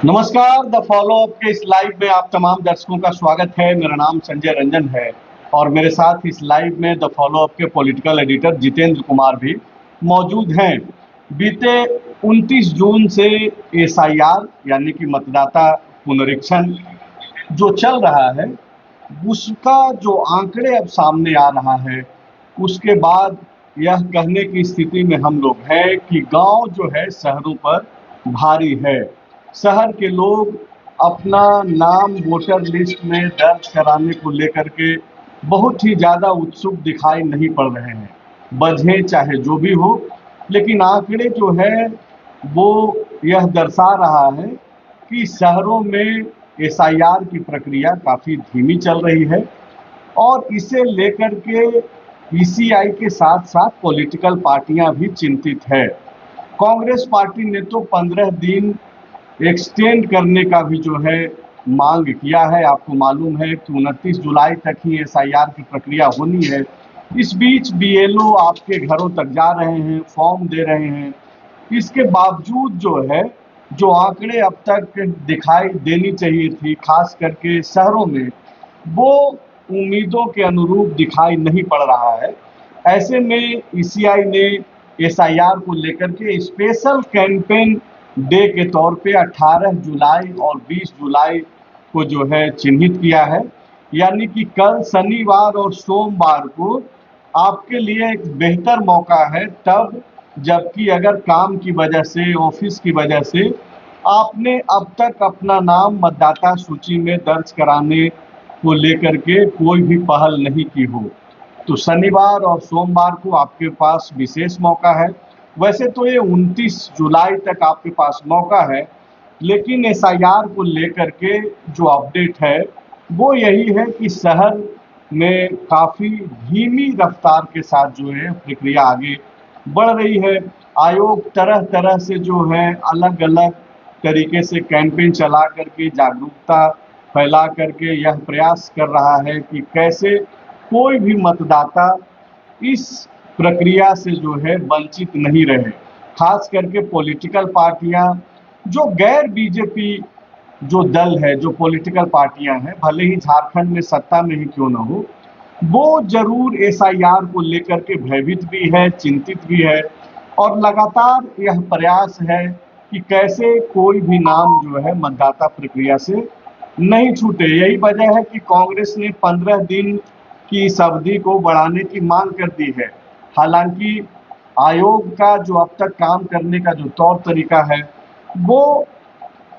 नमस्कार। The follow up के इस लाइव में आप तमाम दर्शकों का स्वागत है। मेरा नाम संजय रंजन है और मेरे साथ इस लाइव में द फॉलो अप के पॉलिटिकल एडिटर जितेंद्र कुमार भी मौजूद हैं। बीते 29 जून से एसआईआर यानी कि मतदाता पुनरीक्षण जो चल रहा है, उसका जो आंकड़े अब सामने आ रहा है, उसके बाद यह कहने की स्थिति में हम लोग हैं कि गांव जो है शहरों पर भारी है। शहर के लोग अपना नाम वोटर लिस्ट में दर्ज कराने को लेकर के बहुत ही ज़्यादा उत्सुक दिखाई नहीं पड़ रहे हैं। वजह चाहे जो भी हो, लेकिन आंकड़े जो है वो यह दर्शा रहा है कि शहरों में एसआईआर की प्रक्रिया काफ़ी धीमी चल रही है और इसे लेकर के ईसीआई के साथ साथ पॉलिटिकल पार्टियां भी चिंतित है। कांग्रेस पार्टी ने तो 15 दिन एक्सटेंड करने का भी जो है मांग किया है। आपको मालूम है कि 29 जुलाई तक ही एसआईआर की प्रक्रिया होनी है। इस बीच बीएलओ आपके घरों तक जा रहे हैं, फॉर्म दे रहे हैं। इसके बावजूद जो है, जो आंकड़े अब तक दिखाई देनी चाहिए थी खास करके शहरों में, वो उम्मीदों के अनुरूप दिखाई नहीं पड़ रहा है। ऐसे में ईसीआई ने एसआईआर को लेकर के स्पेशल कैंपेन डे के तौर पे 18 जुलाई और 20 जुलाई को जो है चिन्हित किया है। यानी कि कल शनिवार और सोमवार को आपके लिए एक बेहतर मौका है, तब जबकि अगर काम की वजह से, ऑफिस की वजह से आपने अब तक अपना नाम मतदाता सूची में दर्ज कराने को लेकर के कोई भी पहल नहीं की हो, तो शनिवार और सोमवार को आपके पास विशेष मौका है। वैसे तो ये 29 जुलाई तक आपके पास मौका है, लेकिन एसआईआर को लेकर के जो अपडेट है वो यही है कि शहर में काफ़ी धीमी रफ्तार के साथ जो है प्रक्रिया आगे बढ़ रही है। आयोग तरह तरह से जो है अलग अलग तरीके से कैंपेन चला करके, जागरूकता फैला करके यह प्रयास कर रहा है कि कैसे कोई भी मतदाता इस प्रक्रिया से जो है वंचित नहीं रहे। खास करके पॉलिटिकल पार्टियां, जो गैर बीजेपी जो दल है, जो पॉलिटिकल पार्टियां हैं, भले ही झारखंड में सत्ता में ही क्यों ना हो, वो जरूर एसआईआर को लेकर के भयभीत भी है, चिंतित भी है और लगातार यह प्रयास है कि कैसे कोई भी नाम जो है मतदाता प्रक्रिया से नहीं छूटे। यही वजह है कि कांग्रेस ने 15 दिन की इस अवधि को बढ़ाने की मांग कर दी है। हालांकि आयोग का जो अब तक काम करने का जो तौर तरीका है, वो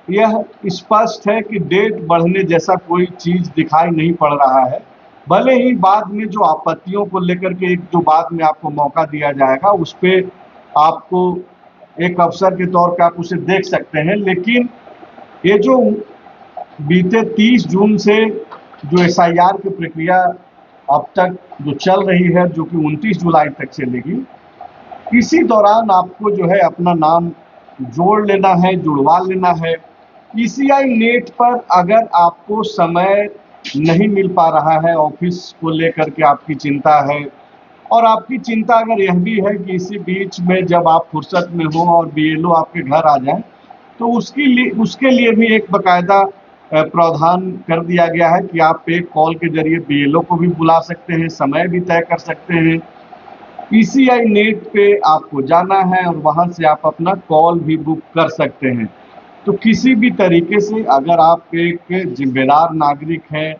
यह स्पष्ट है कि डेट बढ़ने जैसा कोई चीज दिखाई नहीं पड़ रहा है। भले ही बाद में जो आपत्तियों को लेकर के एक जो बाद में आपको मौका दिया जाएगा, उस पर आपको एक अवसर के तौर पर आप उसे देख सकते हैं, लेकिन ये जो बीते 30 जून से जो एसआईआर की प्रक्रिया अब तक जो चल रही है, जो कि 29 जुलाई तक चलेगी, इसी दौरान आपको जो है अपना नाम जोड़ लेना है, जुड़वा लेना है। ईसीआई नेट पर अगर आपको समय नहीं मिल पा रहा है, ऑफिस को लेकर के आपकी चिंता है, और आपकी चिंता अगर यह भी है कि इसी बीच में जब आप फुर्सत में हो और बीएलओ आपके घर आ जाए, तो उसके लिए भी एक बाकायदा प्रावधान कर दिया गया है कि आप एक कॉल के जरिए बीएलओ को भी बुला सकते हैं, समय भी तय कर सकते हैं। ईसीआई नेट पे आपको जाना है और वहां से आप अपना कॉल भी बुक कर सकते हैं। तो किसी भी तरीके से अगर आप एक जिम्मेदार नागरिक हैं,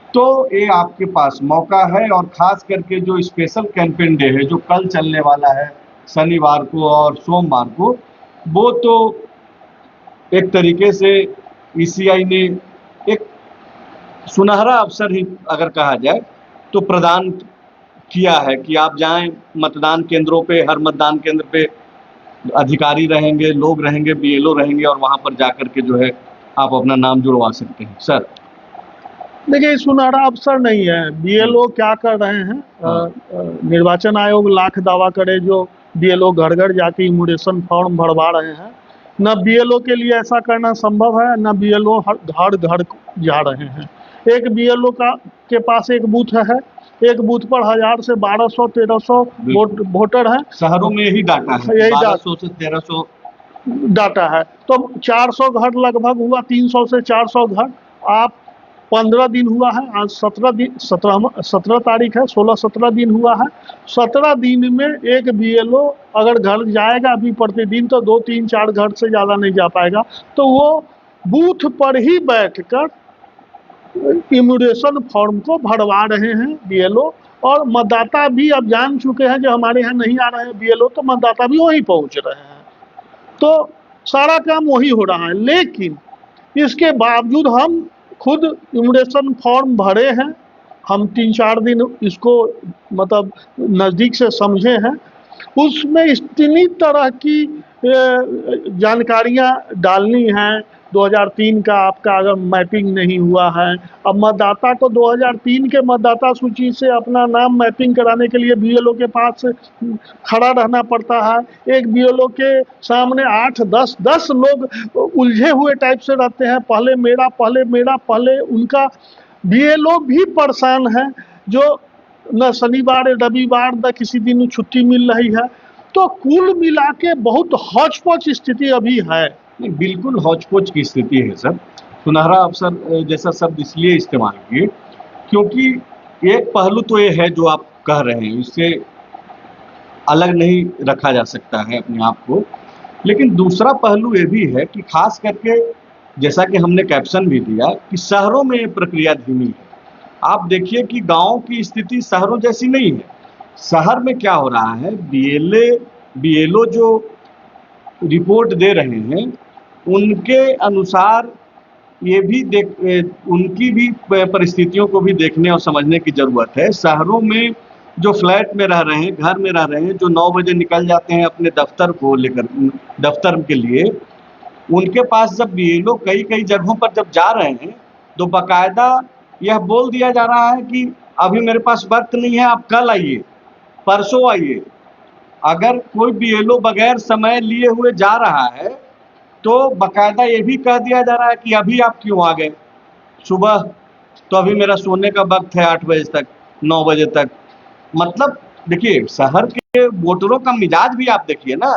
तो ये आपके पास मौका है। और खास करके जो स्पेशल कैंपेन डे है, जो कल चलने वाला है शनिवार को और सोमवार को, वो तो एक तरीके से ईसीआई ने एक सुनहरा अवसर ही अगर कहा जाए तो प्रदान किया है कि आप जाएं मतदान केंद्रों पे, हर मतदान केंद्र पे अधिकारी रहेंगे, लोग रहेंगे, बीएलओ रहेंगे और वहां पर जाकर के जो है आप अपना नाम जुड़वा सकते हैं। सर देखिए, सुनहरा अवसर नहीं है। बीएलओ क्या कर रहे हैं? निर्वाचन आयोग लाख दावा करे, जो बीएलओ घर घर जाके इमुनेशन फॉर्म भरवा रहे हैं। न बीएलओ के लिए ऐसा करना संभव है, न बीएलओ घर घर जा रहे हैं। एक बीएलओ के पास एक बूथ है, एक बूथ पर 1000 से 1200 1300 वोटर है। शहरों में यही डाटा है, 1200 से 1300 डाटा है। तो 400 घर लगभग हुआ, 300 से 400 घर। आप 15 दिन हुआ है, आज 17 दिन, 17 तारीख है, 16-17 दिन हुआ है। 17 दिन में एक बीएलओ अगर घर जाएगा अभी प्रतिदिन, तो 2-3-4 घर से ज़्यादा नहीं जा पाएगा। तो वो बूथ पर ही बैठकर इम्यूनेशन फॉर्म को भरवा रहे हैं बीएलओ। और मतदाता भी अब जान चुके हैं, जो हमारे यहाँ नहीं आ रहे हैं बीएलओ, तो मतदाता भी वहीं पहुँच रहे हैं। तो सारा काम वही हो रहा है। लेकिन इसके बावजूद हम खुद इम्यूनेशन फॉर्म भरे हैं, हम 3-4 दिन इसको मतलब नज़दीक से समझे हैं। उसमें इतनी तरह की जानकारियां डालनी हैं। 2003 का आपका अगर मैपिंग नहीं हुआ है, अब मतदाता को 2003 के मतदाता सूची से अपना नाम मैपिंग कराने के लिए बीएलओ के पास खड़ा रहना पड़ता है। एक बीएलओ के सामने 8-10 लोग उलझे हुए टाइप से रहते हैं, पहले मेरा, पहले मेरा, पहले उनका। बीएलओ भी परेशान है, जो न शनिवार रविवार न किसी दिन छुट्टी मिल रही है। तो कुल मिला के बहुत हौच-पौच स्थिति अभी है। नहीं, बिल्कुल हौच-पौच की स्थिति है सर। सुनहरा अवसर जैसा शब्द इसलिए इस्तेमाल किए क्योंकि एक पहलू तो ये है जो आप कह रहे हैं, इससे अलग नहीं रखा जा सकता है अपने आप को। लेकिन दूसरा पहलू ये भी है कि खास करके जैसा कि हमने कैप्शन भी दिया कि शहरों में ये प्रक्रिया धीमी है। आप देखिए कि गाँव की स्थिति शहरों जैसी नहीं है। शहर में क्या हो रहा है, बीएलओ जो रिपोर्ट दे रहे हैं, उनके अनुसार ये भी उनकी भी परिस्थितियों को भी देखने और समझने की ज़रूरत है। शहरों में जो फ्लैट में रह रहे हैं, घर में रह रहे हैं, जो 9 बजे निकल जाते हैं अपने दफ्तर को लेकर, दफ्तर के लिए, उनके पास जब बीएलओ कई जगहों पर जब जा रहे हैं, तो बाकायदा यह बोल दिया जा रहा है कि अभी मेरे पास वक्त नहीं है, आप कल आइए, परसों आइए। अगर कोई बीएलओ बगैर समय लिए हुए जा रहा है, तो बाकायदा ये भी कह दिया जा रहा है कि अभी आप क्यों आ गए सुबह, तो अभी मेरा सोने का वक्त है 8 बजे तक, 9 बजे तक। मतलब देखिए, शहर के वोटरों का मिजाज भी आप देखिए ना।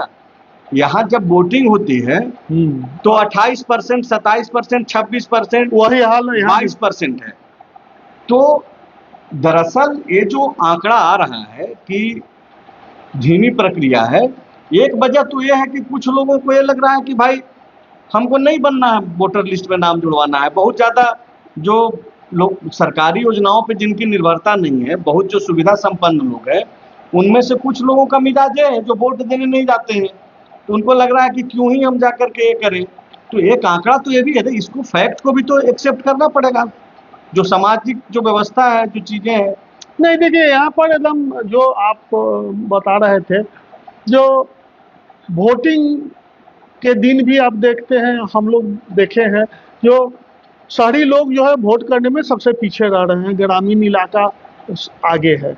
यहाँ जब वोटिंग होती है तो 28%, 27%, 26%, वही हाल है, 22% है। तो दरअसल ये जो आंकड़ा आ रहा है कि धीमी प्रक्रिया है, एक वजह तो ये है कि कुछ लोगों को ये लग रहा है कि भाई हमको नहीं बनना है, वोटर लिस्ट में नाम जुड़वाना है। बहुत ज़्यादा जो लोग सरकारी योजनाओं पे जिनकी निर्भरता नहीं है, बहुत जो सुविधा संपन्न लोग हैं, उनमें से कुछ लोगों का मिजाज है जो वोट देने नहीं जाते हैं। तो उनको लग रहा है कि क्यों ही हम जाकर के ये करें। तो एक आंकड़ा तो ये भी है, इसको फैक्ट को भी तो एक्सेप्ट करना पड़ेगा। जो सामाजिक जो व्यवस्था है, जो चीज़ें हैं। नहीं देखिए, यहाँ पर एकदम जो आप बता रहे थे, जो वोटिंग के दिन भी आप देखते हैं, हम लोग देखे हैं, जो शहरी लोग जो है वोट करने में सबसे पीछे रह रहे हैं, ग्रामीण इलाका आगे है।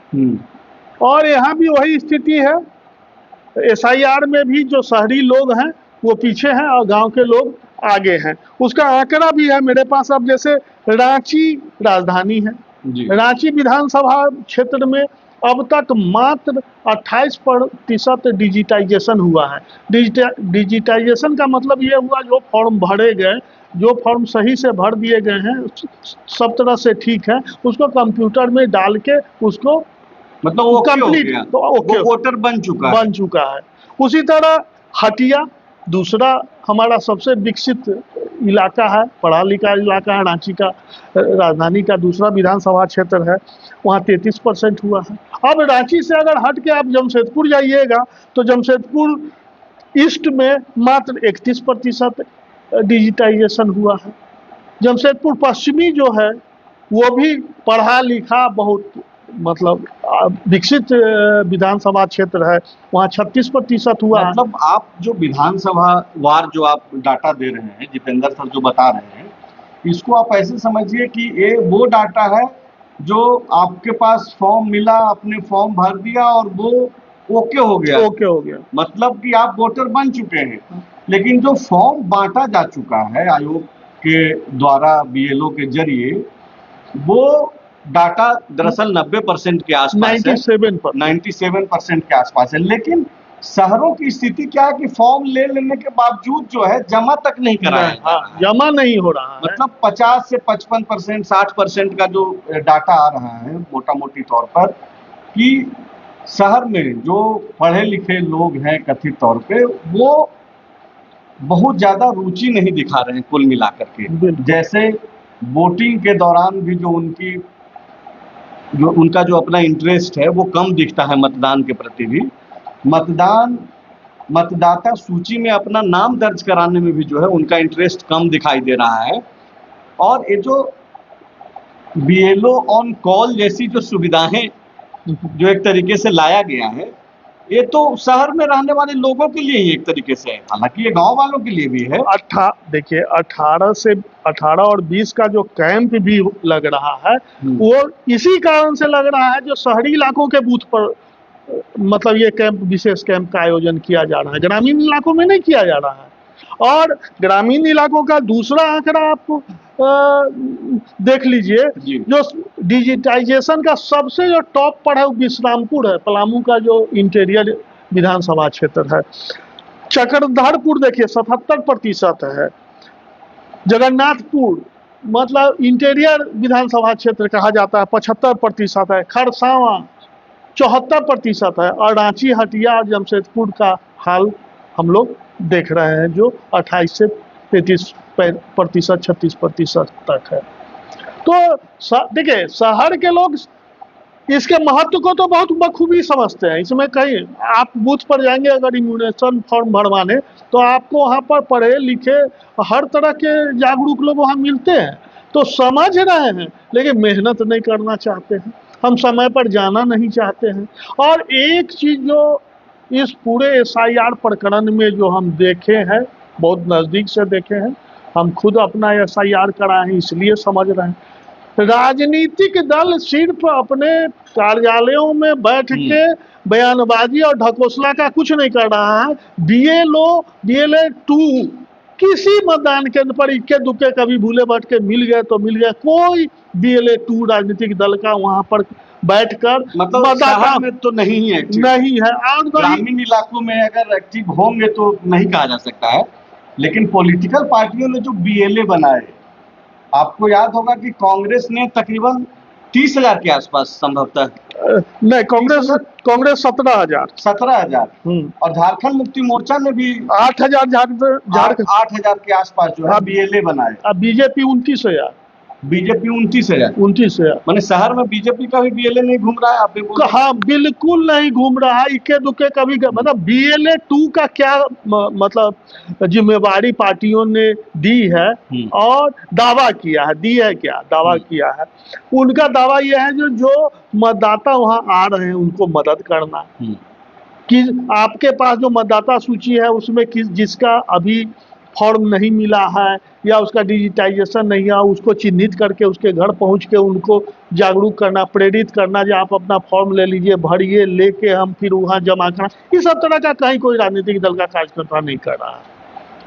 और यहाँ भी वही स्थिति है। एसआईआर में भी जो शहरी लोग हैं वो पीछे हैं और गांव के लोग आगे हैं। उसका आंकड़ा भी है मेरे पास। अब जैसे रांची राजधानी है, रांची विधानसभा क्षेत्र में अब तक मात्र 28% डिजिटाइजेशन हुआ है। डिजिटाइजेशन का मतलब ये हुआ, जो फॉर्म भरे गए, जो फॉर्म सही से भर दिए गए हैं, सब तरह से ठीक है, उसको कंप्यूटर में डाल के उसको मतलब वो कंप्लीट, वो वोटर बन चुका है। उसी तरह हटिया दूसरा हमारा सबसे विकसित इलाका है, पढ़ा लिखा इलाका है, रांची का राजधानी का दूसरा विधानसभा क्षेत्र है, वहाँ 33% हुआ है। अब रांची से अगर हट के आप जमशेदपुर जाइएगा तो जमशेदपुर ईस्ट में मात्र 31% डिजिटाइजेशन हुआ है। जमशेदपुर पश्चिमी जो है वो भी पढ़ा लिखा बहुत मतलब विकसित विधानसभा क्षेत्र है, वहाँ 36% हुआ। मतलब आप जो विधानसभा वार जो आप डाटा दे रहे हैं, जितेंद्र सर जो बता रहे हैं, इसको आप ऐसे समझिए कि ये वो डाटा है जो आपके पास फॉर्म मिला, आपने फॉर्म भर दिया और वो ओके हो गया। मतलब कि आप वोटर बन चुके हैं। लेकिन जो फॉर्म बांटा जा चुका है आयोग के द्वारा बीएलओ के जरिए, वो डाटा दरअसल 90% के आसपास है, 97% के आसपास है। लेकिन शहरों की स्थिति क्या है कि फॉर्म ले लेने के बावजूद जो है जमा तक नहीं कराया जा हाँ, रहा है। जमा नहीं हो रहा है। मतलब 50 से 55%, 60% का जो डाटा आ रहा है मोटा मोटी तौर पर, कि शहर में जो पढ़े लिखे लोग हैं कथित तौर पे, वो बहुत ज्यादा रुचि नहीं दिखा रहे हैं कुल मिलाकर के। बिल्कुल। जैसे वोटिंग के दौरान भी जो उनका जो अपना इंटरेस्ट है वो कम दिखता है मतदान के प्रति भी। मतदाता सूची में अपना नाम दर्ज कराने में भी जो है उनका इंटरेस्ट कम दिखाई दे रहा है। और ये जो बीएलओ ऑन कॉल जैसी जो सुविधाएं जो एक तरीके से लाया गया है, ये तो शहर में रहने वाले लोगों के लिए ही एक तरीके से है, हालांकि ये गांव वालों के लिए भी है। देखिए 18 और 20 का जो कैंप भी लग रहा है वो इसी कारण से लग रहा है, जो शहरी इलाकों के बूथ पर मतलब ये कैंप, विशेष कैंप का आयोजन किया जा रहा है, ग्रामीण इलाकों में नहीं किया जा रहा है। और ग्रामीण इलाकों का दूसरा आंकड़ा आप देख लीजिए, जो डिजिटाइजेशन का सबसे जो टॉप पर है वो विश्रामपुर है, पलामू का जो इंटीरियर विधानसभा क्षेत्र है। चक्रधरपुर देखिए 77% है। जगन्नाथपुर मतलब इंटीरियर विधानसभा क्षेत्र कहा जाता है, 75% है। खरसावां 74% है। और रांची, हटिया और जमशेदपुर का हाल हम लोग देख रहे हैं, जो 28 से 33%, 36% तक है। तो देखिए शहर के लोग इसके महत्व को तो बहुत बखूबी समझते हैं। इसमें कहीं आप बूथ पर जाएंगे अगर इम्यूनेशन फॉर्म भरवाने, तो आपको वहाँ पर पढ़े लिखे हर तरह के जागरूक लोग वहाँ मिलते हैं, तो समझ रहे हैं, लेकिन मेहनत नहीं करना चाहते हैं। हम समय पर जाना नहीं चाहते हैं। और एक चीज जो इस पूरे SIR प्रकरण में जो हम देखे हैं, बहुत नजदीक से देखे हैं, हम खुद अपना SIR कराए हैं, इसलिए समझ रहे हैं। राजनीतिक दल सिर्फ अपने कार्यालयों में बैठ के बयानबाजी और ढकोसला का कुछ नहीं कर रहा है। BLA 2 किसी मतदान केंद्र पर इक्के दुक्के कभी भूले बैठ के मिल गए तो मिल गए, कोई BLA 2 राजनीतिक दल का वहां पर बैठकर मतलब शहर में तो नहीं है, नहीं है। और ग्रामीण इलाकों में अगर एक्टिव होंगे तो नहीं कहा जा सकता है, लेकिन पॉलिटिकल पार्टियों ने जो BLA बनाए, आपको याद होगा कि कांग्रेस ने तकरीबन 30,000 के आसपास संभवतः, नहीं कांग्रेस 17,000 और झारखंड मुक्ति मोर्चा ने भी 8,000 8,000 के आसपास जो है BLA बनाए। अब बीजेपी 29,000 मैंने शहर में बीजेपी का भी BLA नहीं घूम रहा है, आप भी बोल रहे हैं। हाँ बिल्कुल नहीं घूम रहा है, इक्के दुक्के कभी मतलब BLA 2 का क्या मतलब जिम्मेवारी पार्टियों ने दी है और दावा किया है, दी है क्या दावा किया है। उनका दावा यह है जो मतदाता वहां आ रहे हैं उनको मदद करना, कि आपके पास जो मतदाता सूची है उसमें जिसका अभी फॉर्म नहीं मिला है या उसका डिजिटाइजेशन नहीं है, उसको चिन्हित करके उसके घर पहुंच के उनको जागरूक करना, प्रेरित करना, जो आप अपना फॉर्म ले लीजिए, भरिए, लेके हम फिर वहाँ जमा करना। इस सब तरह का कहीं कोई राजनीतिक दल का कार्यकर्ता नहीं कर रहा है।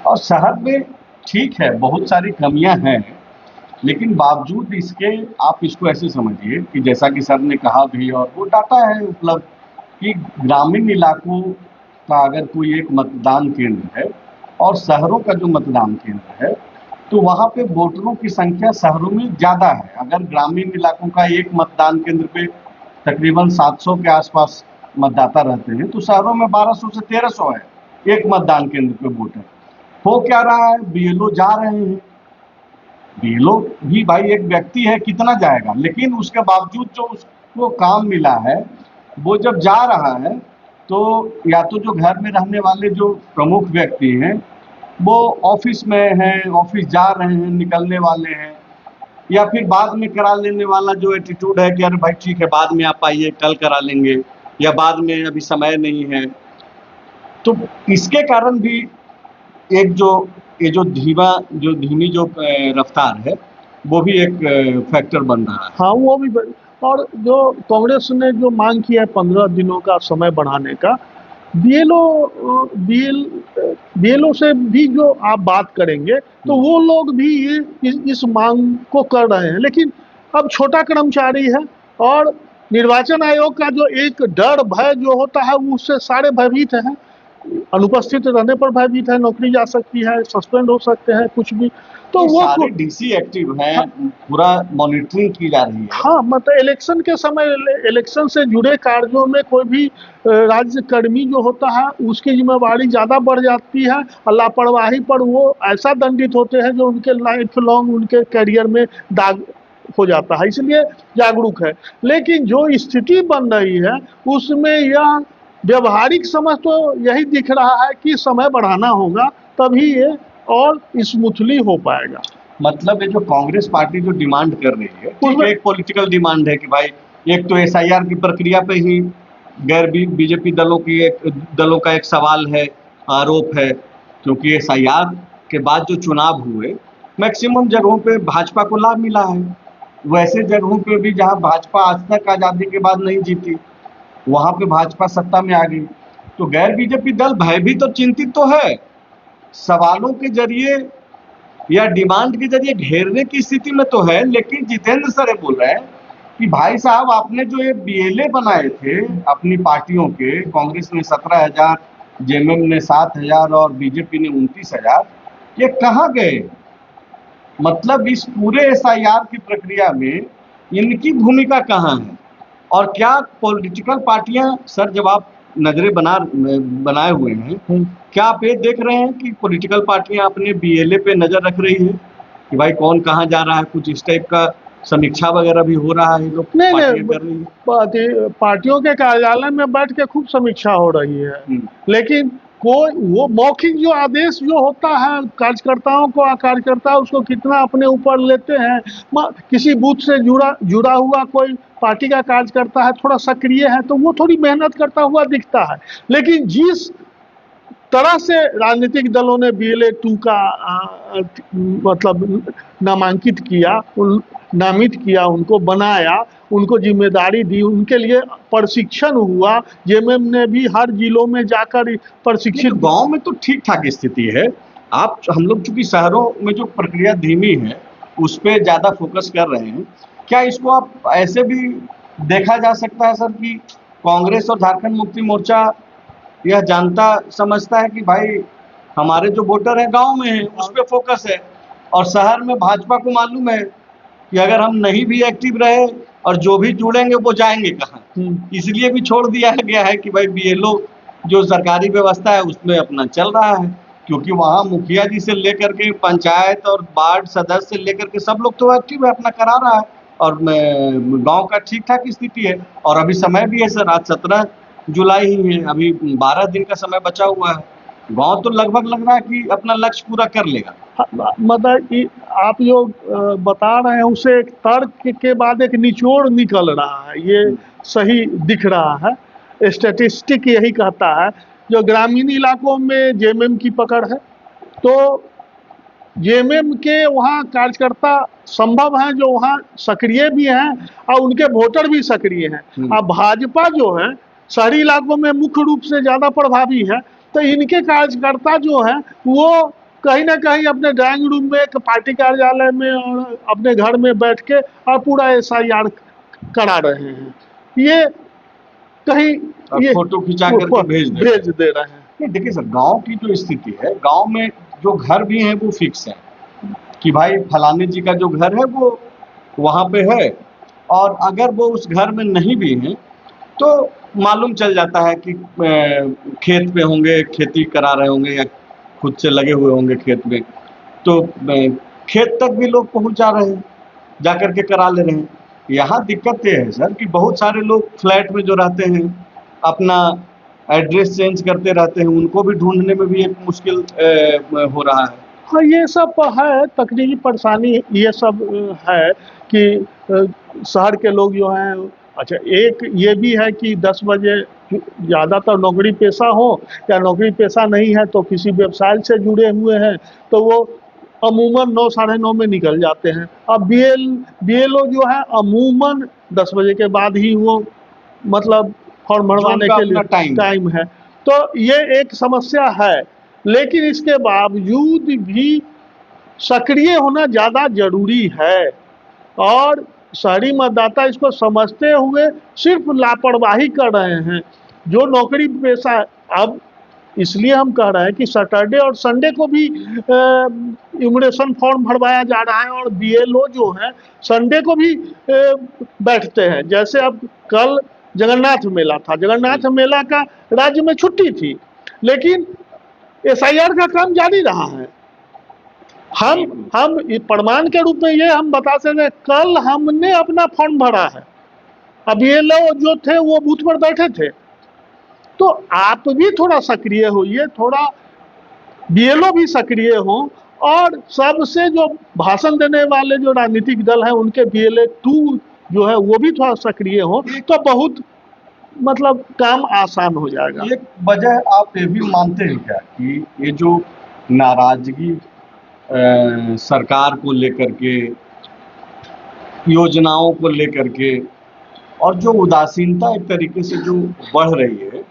और शहर में ठीक है बहुत सारी कमियां हैं, लेकिन बावजूद इसके आप इसको ऐसे समझिए कि जैसा कि सर ने कहा भी, और वो डाटा है उपलब्ध, कि ग्रामीण इलाकों का अगर कोई एक मतदान केंद्र है और शहरों का जो मतदान केंद्र है, तो वहाँ पे वोटरों की संख्या शहरों में ज़्यादा है। अगर ग्रामीण इलाकों का एक मतदान केंद्र पे तकरीबन 700 के आसपास मतदाता रहते हैं, तो शहरों में 1200 से 1300 है एक मतदान केंद्र पे वोटर। हो क्या रहा है, BLO जा रहे हैं, BLO भी भाई एक व्यक्ति है, कितना जाएगा, लेकिन उसके बावजूद जो उसको काम मिला है वो जब जा रहा है, तो या तो जो घर में रहने वाले जो प्रमुख व्यक्ति हैं वो ऑफिस में हैं, ऑफिस जा रहे हैं, निकलने वाले हैं, या फिर बाद में करा लेने वाला जो एटीट्यूड है कि अरे भाई ठीक है बाद में आप आइए, कल करा लेंगे, या बाद में अभी समय नहीं है। तो इसके कारण भी एक ये जो धीमी जो रफ्तार है वो भी एक फैक्टर बन रहा है। हाँ वो भी। और जो कांग्रेस ने जो मांग किया है 15 दिनों का समय बढ़ाने का, BLO से भी जो आप बात करेंगे तो वो लोग भी इस मांग को कर रहे हैं, लेकिन अब छोटा कर्मचारी है और निर्वाचन आयोग का जो एक डर भय जो होता है उससे सारे भयभीत हैं। अनुपस्थित रहने पर भयभीत है, नौकरी जा सकती है, सस्पेंड हो सकते हैं, कुछ भी। तो ये वो सारे डीसी एक्टिव हैं, पूरा मॉनिटरिंग की जा रही है। हाँ, मतलब इलेक्शन के समय इलेक्शन से जुड़े कार्यों में कोई भी राज्य कर्मी जो होता है उसकी जिम्मेवारी ज़्यादा बढ़ जाती है और लापरवाही पर वो ऐसा दंडित होते हैं जो उनके लाइफ लॉन्ग उनके करियर में दाग हो जाता है, इसलिए जागरूक है। लेकिन जो स्थिति बन रही है उसमें यह व्यवहारिक समझ तो यही दिख रहा है कि समय बढ़ाना होगा, तभी ये और स्मूथली हो पाएगा। मतलब ये जो कांग्रेस पार्टी जो डिमांड कर रही है, ठीक है, उसमें एक पॉलिटिकल डिमांड है कि भाई एक तो एसआईआर की प्रक्रिया पे ही गैर बीजेपी दलों का एक सवाल है, आरोप है, क्योंकि एसआईआर के बाद जो चुनाव हुए मैक्सिमम जगहों पे भाजपा को लाभ मिला है। वैसे जगहों पे भी जहां भाजपा आज तक आज़ादी के बाद नहीं जीती, वहां पे भाजपा सत्ता में आ गई। तो गैर बीजेपी दल भयभीत और चिंतित तो है, सवालों के जरिए या डिमांड के जरिए घेरने की स्थिति में तो है। लेकिन जितेंद्र सर ये बोल रहे हैं कि भाई साहब आपने जो ये बीएलए बनाए थे अपनी पार्टियों के, कांग्रेस ने 17,000, जेएमएम ने 7,000 और बीजेपी ने 29,000, ये कहाँ गए? मतलब इस पूरे एसआईआर की प्रक्रिया में इनकी भूमिका कहाँ है? और क्या पॉलिटिकल पार्टियां, सर जब आप नजरें बनाए हुए हैं, क्या आप ये देख रहे हैं कि पॉलिटिकल पार्टियां अपने बीएलए पे नजर रख रही है कि भाई कौन कहाँ जा रहा है? कुछ इस टाइप का समीक्षा वगैरह भी हो रहा है, लोग नहीं पार्टियां नहीं, कर रही है। पार्टियों के कार्यालय में बैठ के खूब समीक्षा हो रही है, लेकिन कोई वो मौखिक जो आदेश जो होता है कार्यकर्ताओं को, कार्यकर्ता उसको कितना अपने ऊपर लेते हैं। किसी बूथ से जुड़ा हुआ कोई पार्टी का कार्यकर्ता है, थोड़ा सक्रिय है, तो वो थोड़ी मेहनत करता हुआ दिखता है। लेकिन जिस तरह से राजनीतिक दलों ने BLA 2 का मतलब नामांकित किया, नामित किया, उनको बनाया, उनको जिम्मेदारी दी, उनके लिए प्रशिक्षण हुआ, जेएमएम ने भी हर जिलों में जाकर प्रशिक्षित। गांव में तो ठीक ठाक स्थिति है। हम लोग चूंकि शहरों में जो प्रक्रिया धीमी है उस पर ज्यादा फोकस कर रहे हैं। क्या इसको आप ऐसे भी देखा जा सकता है सर कि कांग्रेस और झारखंड मुक्ति मोर्चा यह जानता समझता है कि भाई हमारे जो वोटर हैं गांव में हैं, उस पर फोकस है, और शहर में भाजपा को मालूम है कि अगर हम नहीं भी एक्टिव रहे और जो भी जुड़ेंगे वो जाएंगे कहाँ, इसलिए भी छोड़ दिया गया है कि भाई बीएलओ जो सरकारी व्यवस्था है उसमें अपना चल रहा है, क्योंकि वहाँ मुखिया जी से लेकर के पंचायत और वार्ड सदस्य से लेकर के सब लोग तो एक्टिव है, अपना करा रहा है, और गांव का ठीक ठाक स्थिति है। और अभी समय भी है सर, आज 17 जुलाई ही है, अभी 12 दिन का समय बचा हुआ है। गांव तो लगभग लग रहा है कि अपना लक्ष्य पूरा कर लेगा। मतलब आप जो बता रहे हैं उसे एक तर्क के बाद एक निचोड़ निकल रहा है, ये सही दिख रहा है। स्टैटिस्टिक यही कहता है जो ग्रामीण इलाकों में जेएमएम की पकड़ है, तो जेएमएम के वहाँ कार्यकर्ता संभव हैं जो वहाँ सक्रिय भी हैं और उनके वोटर भी सक्रिय हैं। अब भाजपा जो है शहरी इलाकों में मुख्य रूप से ज़्यादा प्रभावी है, तो इनके कार्यकर्ता जो हैं वो कहीं ना कहीं अपने ड्राइंग रूम में, पार्टी कार्यालय में और अपने घर में बैठ के और पूरा एसआईआर करा रहे हैं। ये कहीं ये फोटो खिंचा करके भेज दे रहे हैं। देखिए सर, गांव की जो स्थिति है, गांव में जो घर भी हैं वो फिक्स है कि भाई फलाने जी का जो घर है वो वहाँ पे है, और अगर वो उस घर में नहीं भी हैं तो मालूम चल जाता है कि खेत पे होंगे, खेती करा रहे होंगे या खुद से लगे हुए होंगे खेत में, तो खेत तक भी लोग पहुंच जा रहे हैं, जा कर के करा ले रहे हैं। यहाँ दिक्कत ये है सर कि बहुत सारे लोग फ्लैट में जो रहते हैं अपना एड्रेस चेंज करते रहते हैं, उनको भी ढूंढने में भी एक मुश्किल हो रहा है। हाँ, ये सब है तकनीकी परेशानी, ये सब है कि शहर के लोग जो हैं। अच्छा, एक ये भी है कि 10 बजे ज़्यादातर नौकरी पेशा हो या नौकरी पेशा नहीं है तो किसी व्यवसाय से जुड़े हुए हैं, तो वो अमूमन 9 साढ़े 9 में निकल जाते हैं। अब BLO जो है अमूमन 10 बजे के बाद ही वो मतलब फॉर्म भरवाने के लिए टाइम है, तो ये एक समस्या है। लेकिन इसके बावजूद भी सक्रिय होना ज़्यादा जरूरी है, और शहरी मतदाता इसको समझते हुए सिर्फ लापरवाही कर रहे हैं। जो नौकरी पेशा, अब इसलिए हम कह रहे हैं कि सैटरडे और संडे को भी इमिग्रेशन फॉर्म भरवाया जा रहा है, और बीएलओ जो है संडे को भी बैठते हैं। जैसे अब कल जगन्नाथ मेला था, जगन्नाथ मेला का राज्य में छुट्टी थी, लेकिन एसआईआर का काम जारी रहा है। हम प्रमाण के रूप में ये हम बता सकते हैं, कल हमने अपना फॉर्म भरा है, अब ये लोग जो थे वो बूथ पर बैठे थे। तो आप भी थोड़ा सक्रिय होइए, थोड़ा बीएलओ भी सक्रिय हो, और सबसे जो भाषण देने वाले जो राजनीतिक दल है उनके बीएलए 2 जो है वो भी थोड़ा सक्रिय हो, तो बहुत मतलब काम आसान हो जाएगा। एक वजह आप ये भी मानते हैं क्या कि ये जो नाराजगी सरकार को लेकर के, योजनाओं को लेकर के, और जो उदासीनता एक तरीके से जो बढ़ रही है,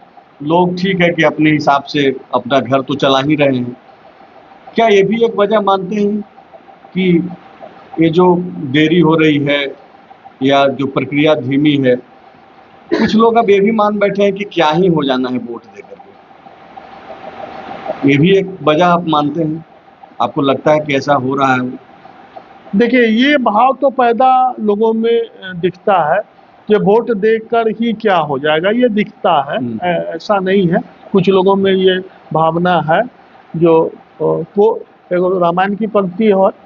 लोग ठीक है कि अपने हिसाब से अपना घर तो चला ही रहे हैं, क्या ये भी एक वजह मानते हैं कि ये जो देरी हो रही है या जो प्रक्रिया धीमी है, कुछ लोग अब ये भी मान बैठे हैं कि क्या ही हो जाना है वोट देकर के, ये भी एक वजह आप मानते हैं? आपको लगता है कि ऐसा हो रहा है? देखिए, ये भाव तो पैदा लोगों में दिखता है कि वोट देकर ही क्या हो जाएगा, ये दिखता है, ऐसा नहीं है। कुछ लोगों में ये भावना है, जो को एगो रामायण की पंक्ति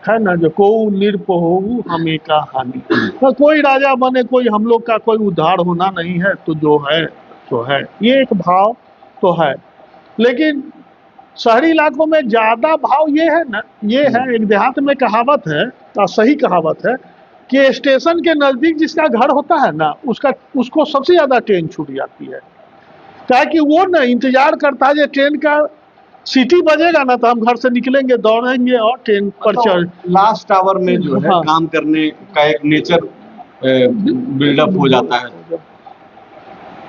है ना, जो को निरपहु हमें का हानि, तो कोई राजा बने, कोई हम लोग का कोई उद्धार होना नहीं है, तो जो है तो है, ये एक भाव तो है। लेकिन शहरी इलाकों में ज्यादा भाव ये है ना, ये है, एक देहात में कहावत है, और सही कहावत है, कि स्टेशन के नजदीक जिसका घर होता है ना, उसको सबसे ज्यादा ट्रेन छूट जाती है। क्या कि वो ना इंतजार करता है, ट्रेन का सीटी बजेगा ना तो हम घर से निकलेंगे, दौड़ेंगे और ट्रेन पर चढ़। लास्ट आवर में जो है काम करने का एक नेचर बिल्डअप हो जाता है।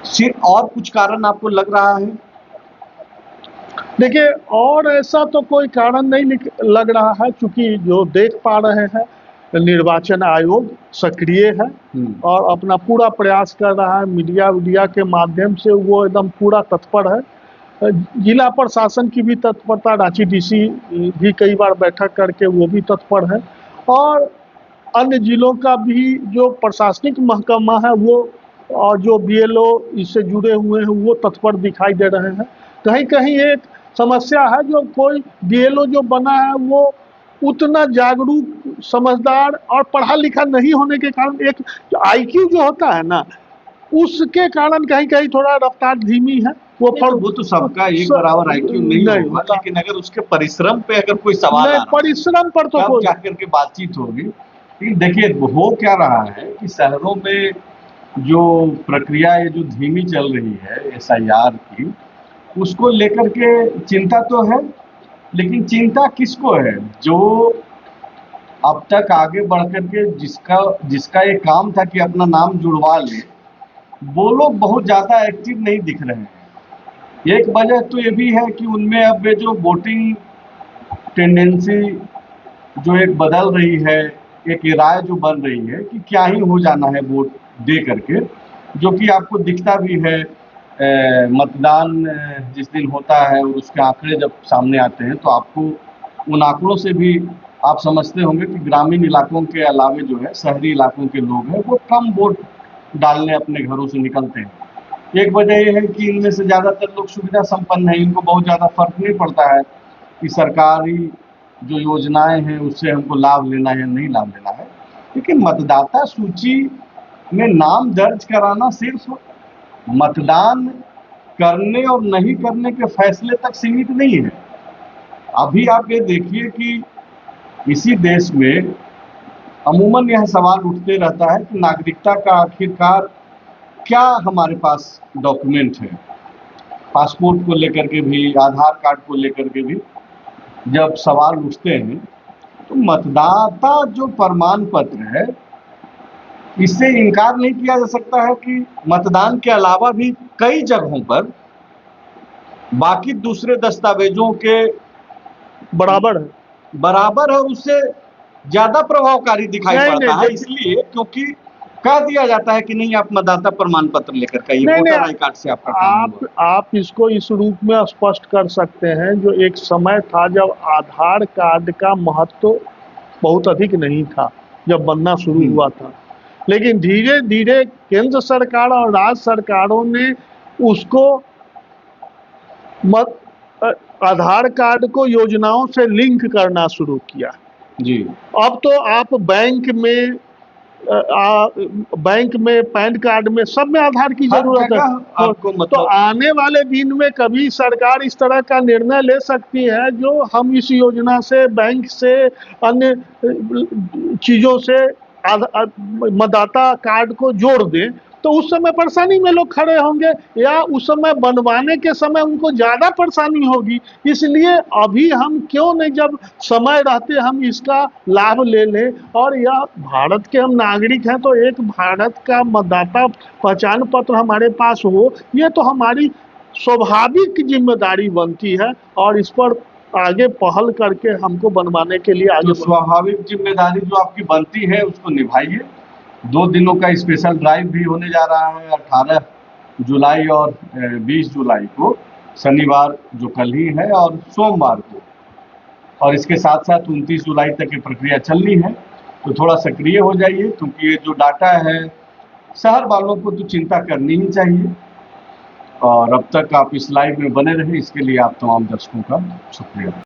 सिर्फ और कुछ कारण आपको लग रहा है? देखिए, और ऐसा तो कोई कारण नहीं लग रहा है, क्योंकि जो देख पा रहे हैं निर्वाचन आयोग सक्रिय है और अपना पूरा प्रयास कर रहा है, मीडिया के माध्यम से वो एकदम पूरा तत्पर है। जिला प्रशासन की भी तत्परता, रांची डीसी भी कई बार बैठक करके वो भी तत्पर है, और अन्य जिलों का भी जो प्रशासनिक महकमा है वो, और जो बीएलओ इससे जुड़े हुए हैं वो तत्पर दिखाई दे रहे हैं। कहीं कहीं एक समस्या है, जो कोई बीएलओ जो बना है वो उतना जागरूक, समझदार और पढ़ा लिखा नहीं होने के कारण, एक आईक्यू जो होता है ना, उसके कारण कहीं कहीं थोड़ा रफ्तार धीमी है। वो तो सबका एक बराबर आईक्यू नहीं होगा, लेकिन अगर उसके परिश्रम पे अगर कोई सवाल आ रहा है, परिश्रम पर तो कोई जाकर के बातचीत होगी। लेकिन देखिए, हो क्या रहा है कि शहरों में जो प्रक्रिया ये जो धीमी चल रही है एसआईआर की, उसको लेकर के चिंता तो है, लेकिन चिंता किसको है? जो अब तक आगे बढ़ करके जिसका ये काम था कि अपना नाम जुड़वा ले, वो लोग बहुत ज्यादा एक्टिव नहीं दिख रहे हैं। एक वजह तो ये भी है कि उनमें अब ये जो वोटिंग टेंडेंसी जो एक बदल रही है, एक राय जो बन रही है कि क्या ही हो जाना है वोट दे करके, जो कि आपको दिखता भी है। मतदान जिस दिन होता है और उसके आंकड़े जब सामने आते हैं, तो आपको उन आंकड़ों से भी आप समझते होंगे कि ग्रामीण इलाकों के अलावे जो है शहरी इलाकों के लोग हैं वो कम वोट डालने अपने घरों से निकलते हैं। एक वजह यह है कि इनमें से ज़्यादातर लोग सुविधा संपन्न हैं, इनको बहुत ज़्यादा फर्क नहीं पड़ता है कि सरकारी जो योजनाएं हैं उससे हमको लाभ लेना है या नहीं लाभ लेना है। लेकिन मतदाता सूची में नाम दर्ज कराना सिर्फ मतदान करने और नहीं करने के फैसले तक सीमित नहीं है। अभी आप ये देखिए कि इसी देश में अमूमन यह सवाल उठते रहता है कि नागरिकता का आखिरकार क्या हमारे पास डॉक्यूमेंट है। पासपोर्ट को लेकर के भी, आधार कार्ड को लेकर के भी जब सवाल उठते हैं, तो मतदाता जो प्रमाण पत्र है, इससे इनकार नहीं किया जा सकता है कि मतदान के अलावा भी कई जगहों पर बाकी दूसरे दस्तावेजों के बराबर है, और उससे ज्यादा प्रभावकारी दिखाई नहीं, पड़ता नहीं, है, इसलिए क्योंकि कह दिया जाता है कि नहीं आप मतदाता प्रमाण पत्र लेकर के आइए, नहीं, वोटर नहीं, आई कार्ड से आपका काम होगा। आप इसको इस रूप में स्पष्ट कर सकते हैं, जो एक समय था जब आधार कार्ड का महत्व बहुत अधिक नहीं था, जब बनना शुरू हुआ था, लेकिन धीरे धीरे केंद्र सरकार और राज्य सरकारों ने उसको मत आधार कार्ड को योजनाओं से लिंक करना शुरू किया। जी। अब तो आप बैंक में पैन कार्ड में सब में आधार की हर जरूरत है। जगह आपको तो मतलब आने वाले दिन में कभी सरकार इस तरह का निर्णय ले सकती है जो हम इस योजना से, बैंक से, अन्य चीजों से मतदाता कार्ड को जोड़ दें, तो उस समय परेशानी में लोग खड़े होंगे, या उस समय बनवाने के समय उनको ज्यादा परेशानी होगी। इसलिए अभी हम क्यों नहीं, जब समय रहते हम इसका लाभ ले लें, और यह भारत के हम नागरिक हैं, तो एक भारत का मतदाता पहचान पत्र हमारे पास हो, ये तो हमारी स्वाभाविक जिम्मेदारी बनती है, और इस पर आगे पहल करके हमको बनवाने के लिए आगे तो स्वाभाविक जिम्मेदारी जो आपकी बनती है उसको निभाइए। 2 दिनों का स्पेशल ड्राइव भी होने जा रहा है 18 जुलाई और 20 जुलाई को, शनिवार जो कल ही है और सोमवार को, और इसके साथ साथ 29 जुलाई तक ये प्रक्रिया चलनी है। तो थोड़ा सक्रिय हो जाइए, क्योंकि ये जो डाटा है शहर वालों को तो चिंता करनी ही चाहिए। और अब तक आप इस लाइव में बने रहे, इसके लिए आप तमाम दर्शकों का शुक्रिया।